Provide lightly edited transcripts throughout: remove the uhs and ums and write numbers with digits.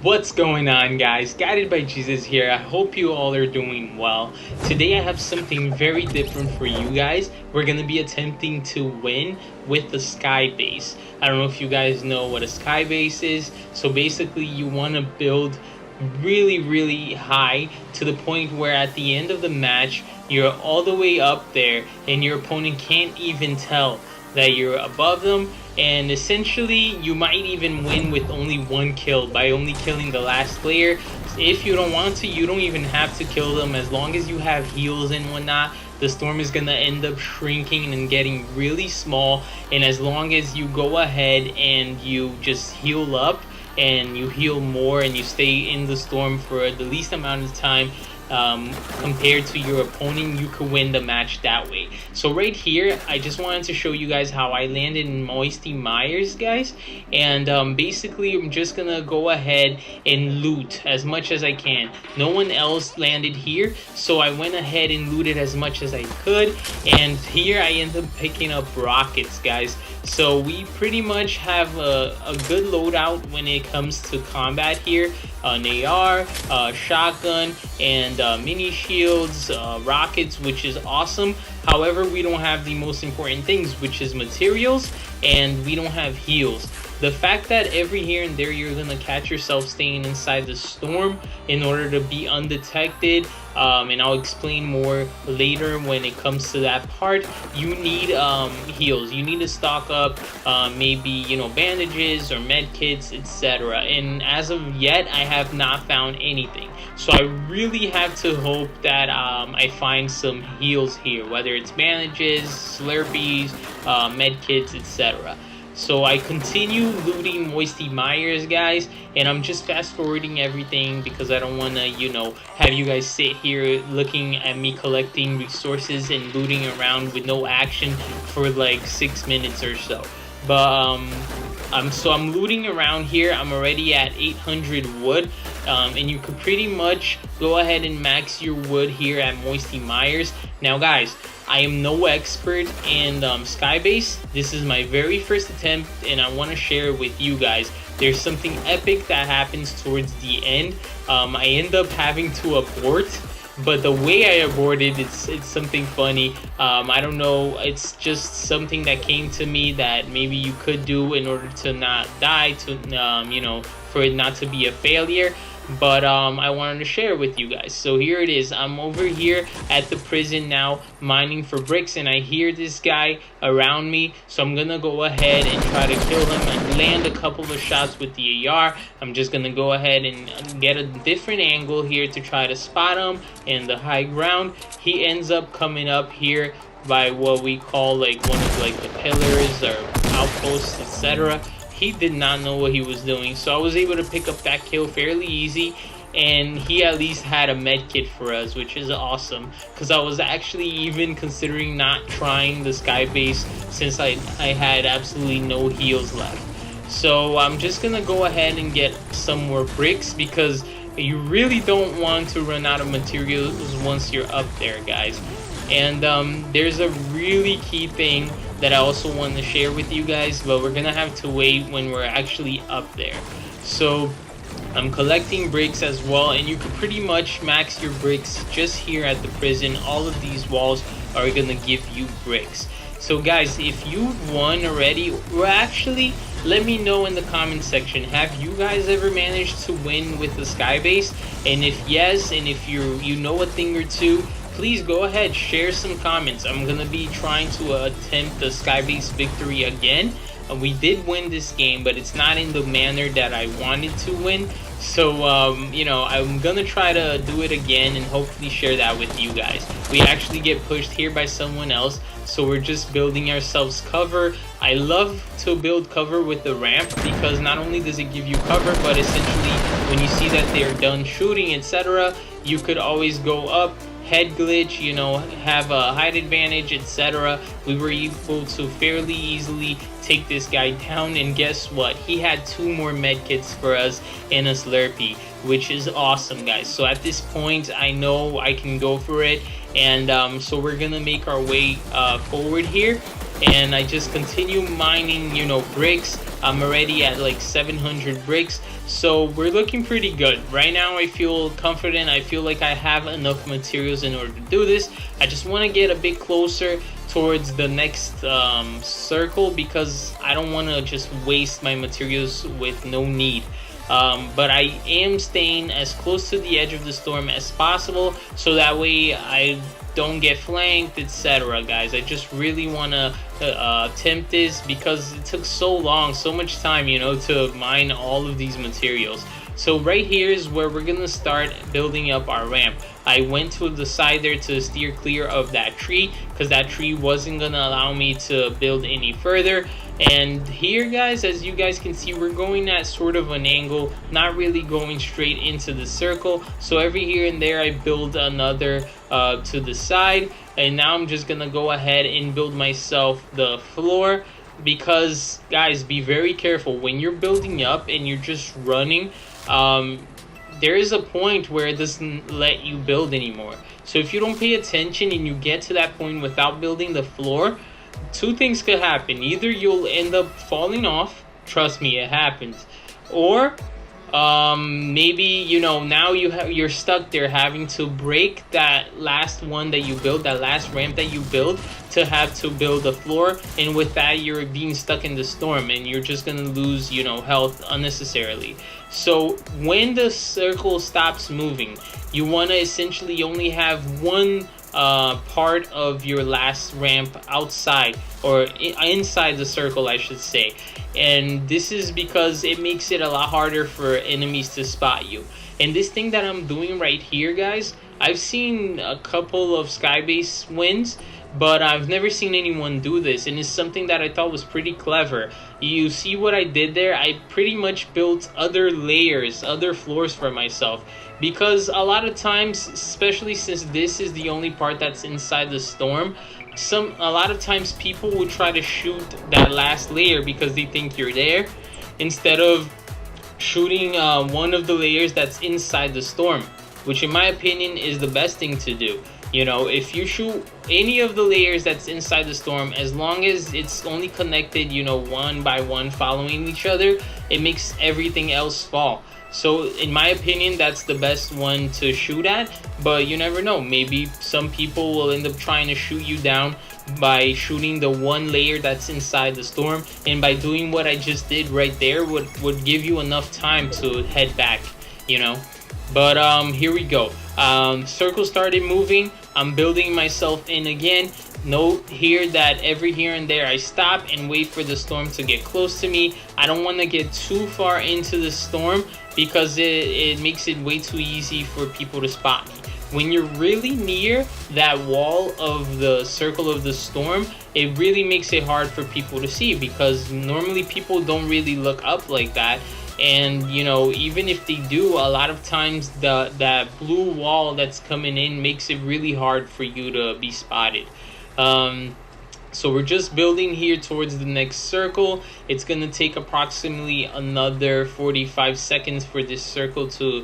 What's going on, guys? Guided by Jesus here. I hope you all are doing well. Today I have something very different for you guys. We're going to be attempting to win with the sky base. I don't know if you guys know what a sky base is. So basically you want to build really high to the point where at the end of the match you're all the way up there and your opponent can't even tell that you're above them, and essentially you might even win with only one kill by only killing the last player. If you don't want to, you don't even have to kill them. As long as you have heals and whatnot, the storm is gonna end up shrinking and getting really small, and as long as you go ahead and you just heal up and you heal more and you stay in the storm for the least amount of time compared to your opponent, you could win the match that way. So right here I just wanted to show you guys how I landed in Moisty Myers, guys, and basically I'm just gonna go ahead and loot as much as I can. No one else landed here, so I went ahead and looted as much as I could, and here I ended up picking up rockets, guys. So we pretty much have a good loadout when it comes to combat here. An AR, shotgun, and mini shields, rockets, which is awesome. However, we don't have the most important things, which is materials, and we don't have heals. The fact that every here and there you're gonna catch yourself staying inside the storm in order to be undetected, and I'll explain more later when it comes to that part. You need heals. You need to stock up, maybe bandages or med kits, etc. And as of yet, I have not found anything. So I really have to hope that I find some heals here, whether it's bandages, slurpees, med kits, etc. So I continue looting Moisty Myers, guys, and I'm just fast forwarding everything because I don't want to, have you guys sit here looking at me collecting resources and looting around with no action for like 6 minutes or so. But I'm looting around here. I'm already at 800 wood, and you could pretty much go ahead and max your wood here at Moisty Myers. Now, guys, I am no expert in Skybase. This is my very first attempt, and I want to share it with you guys. There's something epic that happens towards the end. I end up having to abort, but the way I aborted, it's something funny. I don't know, it's just something that came to me that maybe you could do in order to not die, to for it not to be a failure. But I wanted to share with you guys. So here it is. I'm over here at the prison now, mining for bricks, and I hear this guy around me. So I'm gonna go ahead and try to kill him and land a couple of shots with the AR. I'm just gonna go ahead and get a different angle here to try to spot him in the high ground. He ends up coming up here by what we call like one of like the pillars or outposts, etc. He did not know what he was doing, so I was able to pick up that kill fairly easy, and he at least had a med kit for us, which is awesome, because I was actually even considering not trying the sky base since I had absolutely no heals left. So I'm just gonna go ahead and get some more bricks, because you really don't want to run out of materials once you're up there, guys. And there's a really key thing that I also want to share with you guys, but we're gonna have to wait when we're actually up there. So I'm collecting bricks as well, and you can pretty much max your bricks just here at the prison. All of these walls are gonna give you bricks. So guys, if you've won already, or actually let me know in the comment section, have you guys ever managed to win with the sky base? And if yes, and if you know a thing or two, please go ahead, share some comments. I'm gonna be trying to attempt the skybase victory again. We did win this game, but it's not in the manner that I wanted to win. So I'm gonna try to do it again and hopefully share that with you guys. We actually get pushed here by someone else, so we're just building ourselves cover. I love to build cover with the ramp because not only does it give you cover, but essentially when you see that they're done shooting, etc., you could always go up, head glitch, have a height advantage, etc. We were able to fairly easily take this guy down, and guess what? He had 2 more medkits for us and a slurpee, which is awesome, guys. So at this point, I know I can go for it, and so we're gonna make our way forward here. and I just continue mining, you know, bricks. I'm already at like 700 bricks, so we're looking pretty good right now. I feel confident. I feel like I have enough materials in order to do this. I just want to get a bit closer towards the next circle, because I don't want to just waste my materials with no need. But I am staying as close to the edge of the storm as possible, so that way I don't get flanked, etc. Guys, I just really want to attempt this, because it took so long, so much time, you know, to mine all of these materials. So right here is where we're gonna start building up our ramp. I went to the side there to steer clear of that tree, because that tree wasn't gonna allow me to build any further. And here, guys, as you guys can see, we're going at sort of an angle, not really going straight into the circle. So every here and there I build another to the side, and now I'm just gonna go ahead and build myself the floor. Because guys, be very careful when you're building up and you're just running. There is a point where it doesn't let you build anymore. So if you don't pay attention and you get to that point without building the floor, two things could happen. Either you'll end up falling off, trust me, it happens, or maybe, you know, now you're stuck there having to break that last one that you built, that last ramp that you built, to have to build a floor, and with that you're being stuck in the storm and you're just gonna lose, you know, health unnecessarily. So when the circle stops moving, you want to essentially only have one part of your last ramp outside, or inside the circle, I should say. And this is because it makes it a lot harder for enemies to spot you. And this thing that I'm doing right here, guys, I've seen a couple of skybase wins, but I've never seen anyone do this, and it's something that I thought was pretty clever. You see what I did there? I pretty much built other layers, other floors for myself, because a lot of times, especially since this is the only part that's inside the storm, a lot of times people will try to shoot that last layer because they think you're there, instead of shooting one of the layers that's inside the storm, which in my opinion is the best thing to do. You know, if you shoot any of the layers that's inside the storm, as long as it's only connected, you know, one by one following each other, it makes everything else fall. So in my opinion, that's the best one to shoot at, but you never know. Maybe some people will end up trying to shoot you down by shooting the one layer that's inside the storm, and by doing what I just did right there would give you enough time to head back, you know. But here we go. Circle started moving. I'm building myself in again. Note here that every here and there I stop and wait for the storm to get close to me. I don't want to get too far into the storm, because it makes it way too easy for people to spot me. When you're really near that wall of the circle of the storm, it really makes it hard for people to see, because normally people don't really look up like that. And you know, even if they do, a lot of times that blue wall that's coming in makes it really hard for you to be spotted. So we're just building here towards the next circle. It's gonna take approximately another 45 seconds for this circle to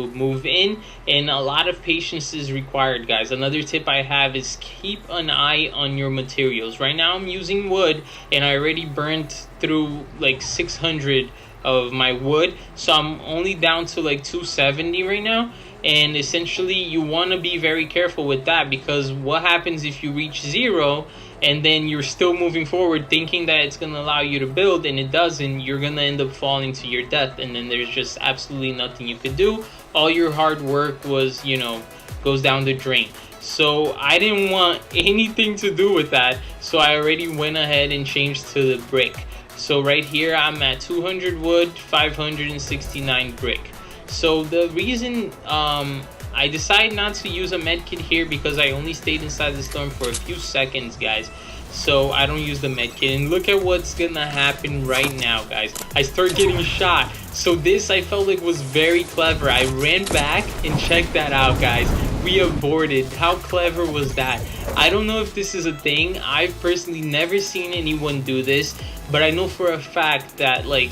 move in, and a lot of patience is required, guys. Another tip I have is keep an eye on your materials. Right now I'm using wood, and I already burnt through like 600 of my wood, so I'm only down to like 270 right now. And essentially you want to be very careful with that, because what happens if you reach 0 and then you're still moving forward thinking that it's going to allow you to build, and it doesn't? You're going to end up falling to your death, and then there's just absolutely nothing you could do. All your hard work was, you know, goes down the drain. So I didn't want anything to do with that, so I already went ahead and changed to the brick. So right here I'm at 200 wood, 569 brick. So the reason I decided not to use a medkit here, because I only stayed inside the storm for a few seconds, guys. So I don't use the medkit, and look at what's gonna happen right now, guys. I start getting shot. So this, I felt like, was very clever. I ran back and checked that out, guys. We aborted. How clever was that? I don't know if this is a thing. I've personally never seen anyone do this, but I know for a fact that, like,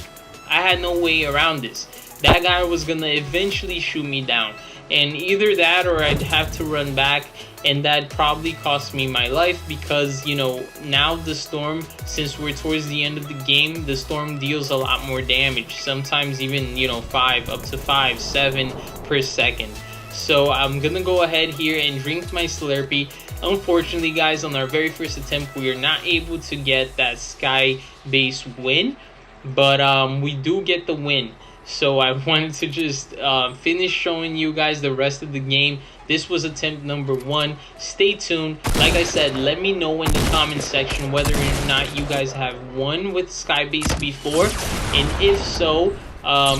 I had no way around this. That guy was gonna eventually shoot me down. and either that or I'd have to run back, and that probably cost me my life, because you know, now the storm, since we're towards the end of the game, the storm deals a lot more damage, sometimes even, you know, 5 up to 5 7 per second. So I'm gonna go ahead here and drink my Slurpee. Unfortunately, guys, on our very first attempt, we are not able to get that sky base win, but we do get the win. So I wanted to just finish showing you guys the rest of the game. This was attempt number 1. Stay tuned. Like I said, let me know in the comment section whether or not you guys have won with Skybase before, and if so,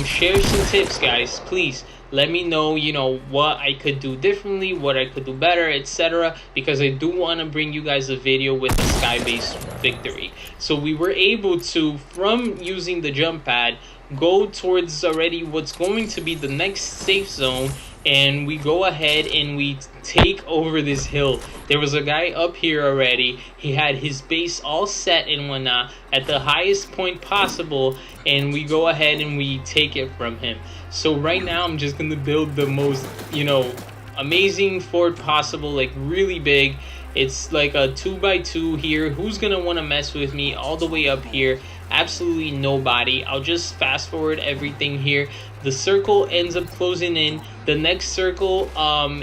share some tips, guys. Please let me know, you know, what I could do differently, what I could do better, etc. Because I do want to bring you guys a video with the Skybase victory. So we were able to, from using the jump pad, go towards already what's going to be the next safe zone, and we go ahead and we take over this hill. There was a guy up here already. He had his base all set and whatnot at the highest point possible, and we go ahead and we take it from him. So right now I'm just gonna build the most, you know, amazing fort possible, like really big. It's like a 2x2 here. Who's gonna want to mess with me all the way up here? Absolutely nobody. I'll just fast forward everything here. The circle ends up closing in. The next circle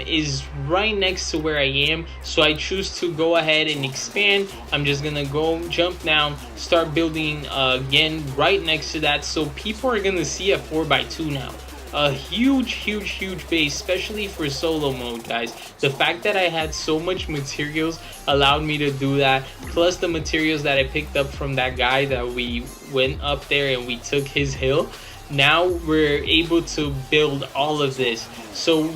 is right next to where I am, so I choose to go ahead and expand. I'm just gonna go jump down, start building again right next to that, so people are gonna see a 4x2 now. A huge base, especially for solo mode, guys. The fact that I had so much materials allowed me to do that, plus the materials that I picked up from that guy that we went up there and we took his hill. Now we're able to build all of this. So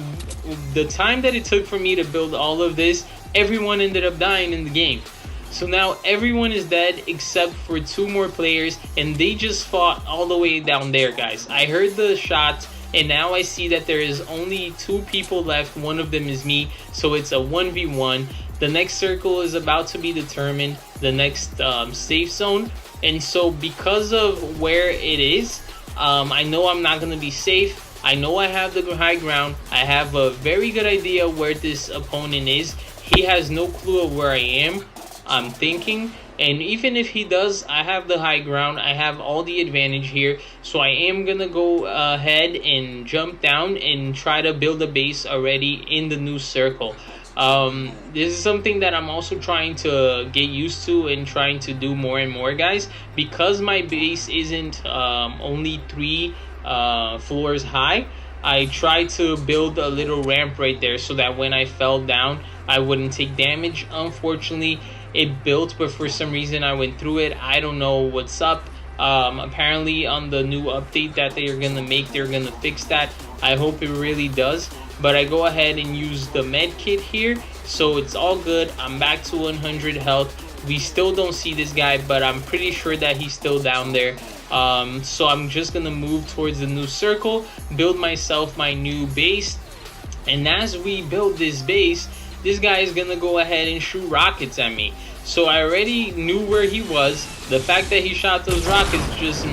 the time that it took for me to build all of this, everyone ended up dying in the game. So now everyone is dead except for 2 more players, and they just fought all the way down there, guys. I heard the shots, and now I see that there is only 2 people left. One of them is me, so it's a 1v1. The next circle is about to be determined, the next safe zone. And so because of where it is, I know I'm not going to be safe. I know I have the high ground. I have a very good idea where this opponent is. He has no clue of where I am, I'm thinking. And even if he does, I have the high ground. I have all the advantage here. So I am going to go ahead and jump down and try to build a base already in the new circle. This is something that I'm also trying to get used to and trying to do more and more, guys, because my base isn't only 3 floors high. I tried to build a little ramp right there so that when I fell down I wouldn't take damage. Unfortunately it built, but for some reason I went through it. I don't know what's up. Apparently on the new update that they're gonna make, they're gonna fix that. I hope it really does. But I go ahead and use the med kit here, so it's all good. I'm back to 100 health. We still don't see this guy, but I'm pretty sure that he's still down there. So I'm just gonna move towards the new circle, build myself my new base, and as we build this base, this guy is gonna go ahead and shoot rockets at me. So I already knew where he was. The fact that he shot those rockets just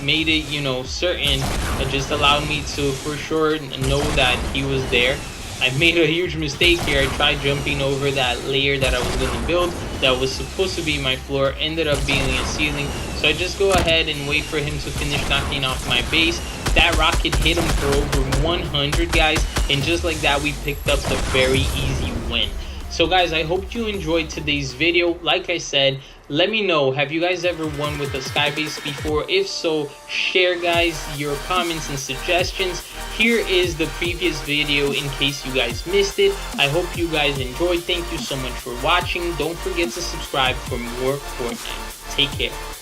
made it, you know, certain. It just allowed me to for sure know that he was there. I made a huge mistake here. I tried jumping over that layer that I was going to build that was supposed to be my floor, ended up being a ceiling. So I just go ahead and wait for him to finish knocking off my base. That rocket hit him for over 100, guys, and just like that we picked up the very easy win. So guys, I hope you enjoyed today's video. Like I said, let me know, have you guys ever won with a skybase before? If so, share, guys, your comments and suggestions. Here is the previous video in case you guys missed it. I hope you guys enjoyed. Thank you so much for watching. Don't forget to subscribe for more Fortnite. Take care.